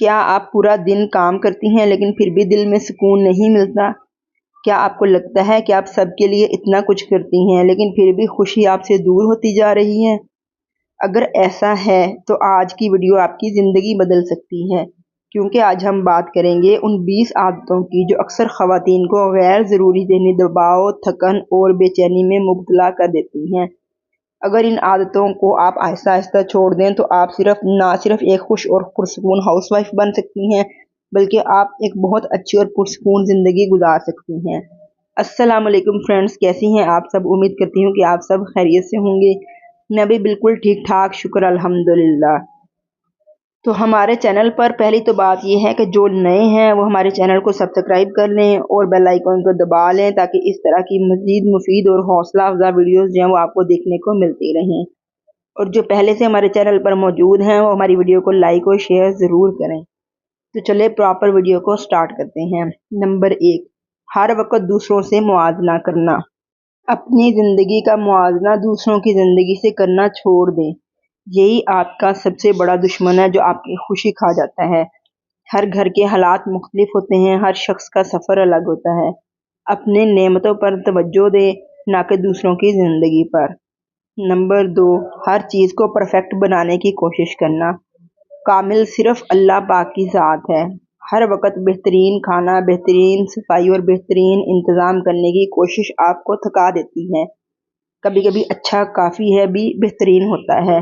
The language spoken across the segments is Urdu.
کیا آپ پورا دن کام کرتی ہیں لیکن پھر بھی دل میں سکون نہیں ملتا؟ کیا آپ کو لگتا ہے کہ آپ سب کے لیے اتنا کچھ کرتی ہیں لیکن پھر بھی خوشی آپ سے دور ہوتی جا رہی ہے؟ اگر ایسا ہے تو آج کی ویڈیو آپ کی زندگی بدل سکتی ہے، کیونکہ آج ہم بات کریں گے ان 20 عادتوں کی جو اکثر خواتین کو غیر ضروری ذہنی دباؤ، تھکن اور بے چینی میں مبتلا کر دیتی ہیں۔ اگر ان عادتوں کو آپ آہستہ آہستہ چھوڑ دیں تو آپ نہ صرف ایک خوش اور پرسکون ہاؤس وائف بن سکتی ہیں، بلکہ آپ ایک بہت اچھی اور پرسکون زندگی گزار سکتی ہیں۔ السلام علیکم فرینڈز، کیسی ہیں آپ سب؟ امید کرتی ہوں کہ آپ سب خیریت سے ہوں گے۔ میں بھی بالکل ٹھیک ٹھاک، شکر الحمدللہ۔ تو ہمارے چینل پر پہلی تو بات یہ ہے کہ جو نئے ہیں وہ ہمارے چینل کو سبسکرائب کر لیں اور بیل آئیکن کو دبا لیں تاکہ اس طرح کی مزید مفید اور حوصلہ افزا ویڈیوز جو ہیں وہ آپ کو دیکھنے کو ملتی رہیں، اور جو پہلے سے ہمارے چینل پر موجود ہیں وہ ہماری ویڈیو کو لائک اور شیئر ضرور کریں۔ تو چلے پراپر ویڈیو کو سٹارٹ کرتے ہیں۔ نمبر 1، ہر وقت دوسروں سے موازنہ کرنا۔ اپنی زندگی کا موازنہ دوسروں کی زندگی سے کرنا چھوڑ دیں۔ یہی آپ کا سب سے بڑا دشمن ہے جو آپ کی خوشی کھا جاتا ہے۔ ہر گھر کے حالات مختلف ہوتے ہیں، ہر شخص کا سفر الگ ہوتا ہے۔ اپنے نعمتوں پر توجہ دیں، نہ کہ دوسروں کی زندگی پر۔ نمبر 2، ہر چیز کو پرفیکٹ بنانے کی کوشش کرنا۔ کامل صرف اللہ پاک کی ذات ہے۔ ہر وقت بہترین کھانا، بہترین صفائی اور بہترین انتظام کرنے کی کوشش آپ کو تھکا دیتی ہے۔ کبھی کبھی اچھا کافی ہے بھی بہترین ہوتا ہے۔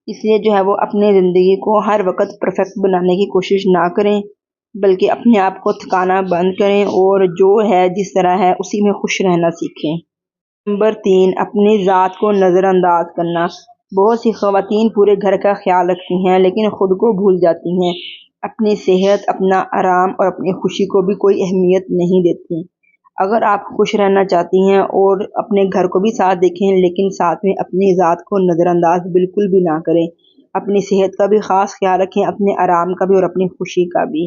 اس لیے جو ہے وہ اپنے زندگی کو ہر وقت پرفیکٹ بنانے کی کوشش نہ کریں، بلکہ اپنے آپ کو تھکانا بند کریں اور جو ہے جس طرح ہے اسی میں خوش رہنا سیکھیں۔ نمبر 3، اپنی ذات کو نظر انداز کرنا۔ بہت سی خواتین پورے گھر کا خیال رکھتی ہیں لیکن خود کو بھول جاتی ہیں۔ اپنی صحت، اپنا آرام اور اپنی خوشی کو بھی کوئی اہمیت نہیں دیتی۔ اگر آپ خوش رہنا چاہتی ہیں اور اپنے گھر کو بھی ساتھ دیکھیں، لیکن ساتھ میں اپنی ذات کو نظر انداز بالکل بھی نہ کریں۔ اپنی صحت کا بھی خاص خیال رکھیں، اپنے آرام کا بھی اور اپنی خوشی کا بھی۔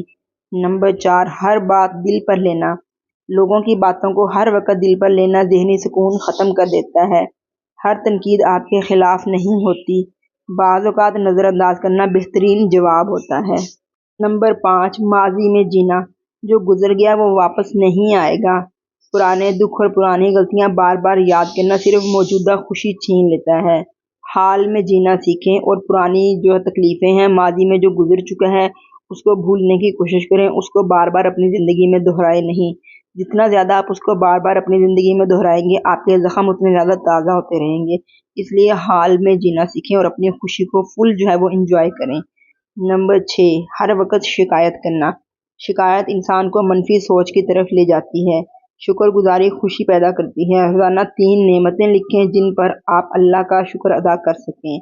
نمبر 4، ہر بات دل پر لینا۔ لوگوں کی باتوں کو ہر وقت دل پر لینا ذہنی سکون ختم کر دیتا ہے۔ ہر تنقید آپ کے خلاف نہیں ہوتی، بعض اوقات نظر انداز کرنا بہترین جواب ہوتا ہے۔ نمبر 5، ماضی میں جینا۔ جو گزر گیا وہ واپس نہیں آئے گا۔ پرانے دکھ اور پرانی غلطیاں بار بار یاد کرنا صرف موجودہ خوشی چھین لیتا ہے۔ حال میں جینا سیکھیں اور پرانی جو تکلیفیں ہیں، ماضی میں جو گزر چکا ہے اس کو بھولنے کی کوشش کریں، اس کو بار بار اپنی زندگی میں دہرائے نہیں۔ جتنا زیادہ آپ اس کو بار بار اپنی زندگی میں دہرائیں گے، آپ کے زخم اتنے زیادہ تازہ ہوتے رہیں گے۔ اس لیے حال میں جینا سیکھیں اور اپنی خوشی کو فل جو ہے وہ انجوائے کریں۔ نمبر 6، ہر وقت شکایت کرنا۔ شکایت انسان کو منفی سوچ کی طرف لے جاتی ہے۔ شکر گزاری خوشی پیدا کرتی ہے۔ روزانہ 3 نعمتیں لکھیں جن پر آپ اللہ کا شکر ادا کر سکیں،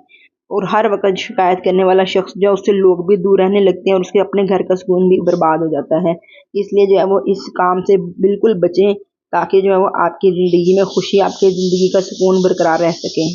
اور ہر وقت شکایت کرنے والا شخص جو اس سے لوگ بھی دور رہنے لگتے ہیں اور اس کے اپنے گھر کا سکون بھی برباد ہو جاتا ہے۔ اس لیے جو ہے وہ اس کام سے بالکل بچیں تاکہ جو ہے وہ آپ کی زندگی میں خوشی، آپ کی زندگی کا سکون برقرار رہ سکے۔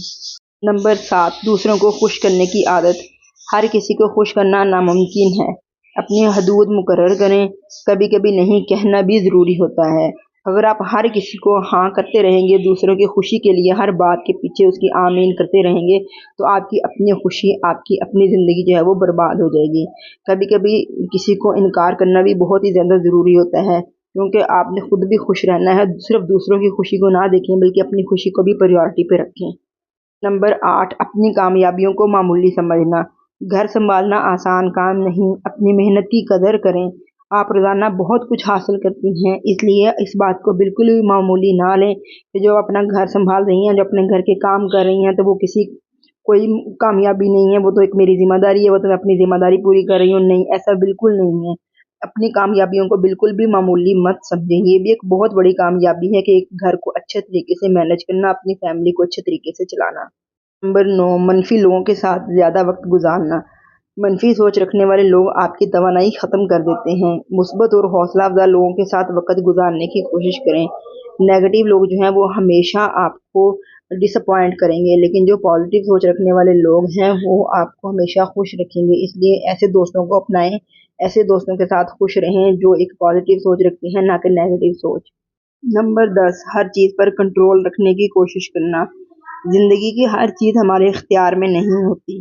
نمبر 7، دوسروں کو خوش کرنے کی عادت۔ ہر کسی کو خوش کرنا ناممکن ہے۔ اپنی حدود مقرر کریں، کبھی کبھی نہیں کہنا بھی ضروری ہوتا ہے۔ اگر آپ ہر کسی کو ہاں کرتے رہیں گے، دوسروں کی خوشی کے لیے ہر بات کے پیچھے اس کی آمین کرتے رہیں گے، تو آپ کی اپنی خوشی، آپ کی اپنی زندگی جو ہے وہ برباد ہو جائے گی۔ کبھی کبھی کسی کو انکار کرنا بھی بہت ہی زیادہ ضروری ہوتا ہے، کیونکہ آپ نے خود بھی خوش رہنا ہے۔ صرف دوسروں کی خوشی کو نہ دیکھیں بلکہ اپنی خوشی کو بھی پریورٹی پہ رکھیں۔ نمبر 8، اپنی کامیابیوں کو معمولی سمجھنا۔ گھر سنبھالنا آسان کام نہیں، اپنی محنت کی قدر کریں۔ آپ روزانہ بہت کچھ حاصل کرتی ہیں، اس لیے اس بات کو بالکل بھی معمولی نہ لیں کہ جو اپنا گھر سنبھال رہی ہیں، جو اپنے گھر کے کام کر رہی ہیں، تو وہ کوئی کامیابی نہیں ہے، وہ تو ایک میری ذمہ داری ہے، وہ تو میں اپنی ذمہ داری پوری کر رہی ہوں۔ نہیں، ایسا بالکل نہیں ہے۔ اپنی کامیابیوں کو بالکل بھی معمولی مت سمجھیں۔ یہ بھی ایک بہت بڑی کامیابی ہے کہ ایک گھر کو اچھے طریقے سے مینج کرنا، اپنی فیملی کو اچھے طریقے سے چلانا۔ نمبر 9، منفی لوگوں کے ساتھ زیادہ وقت گزارنا۔ منفی سوچ رکھنے والے لوگ آپ کی توانائی ختم کر دیتے ہیں۔ مثبت اور حوصلہ افزا لوگوں کے ساتھ وقت گزارنے کی کوشش کریں۔ نیگیٹو لوگ جو ہیں وہ ہمیشہ آپ کو ڈس اپوائنٹ کریں گے، لیکن جو پازیٹیو سوچ رکھنے والے لوگ ہیں وہ آپ کو ہمیشہ خوش رکھیں گے۔ اس لیے ایسے دوستوں کو اپنائیں، ایسے دوستوں کے ساتھ خوش رہیں جو ایک پازیٹیو سوچ رکھتے ہیں، نہ کہ نیگیٹو سوچ۔ نمبر 10، ہر چیز پر کنٹرول رکھنے کی کوشش کرنا۔ زندگی کی ہر چیز ہمارے اختیار میں نہیں ہوتی۔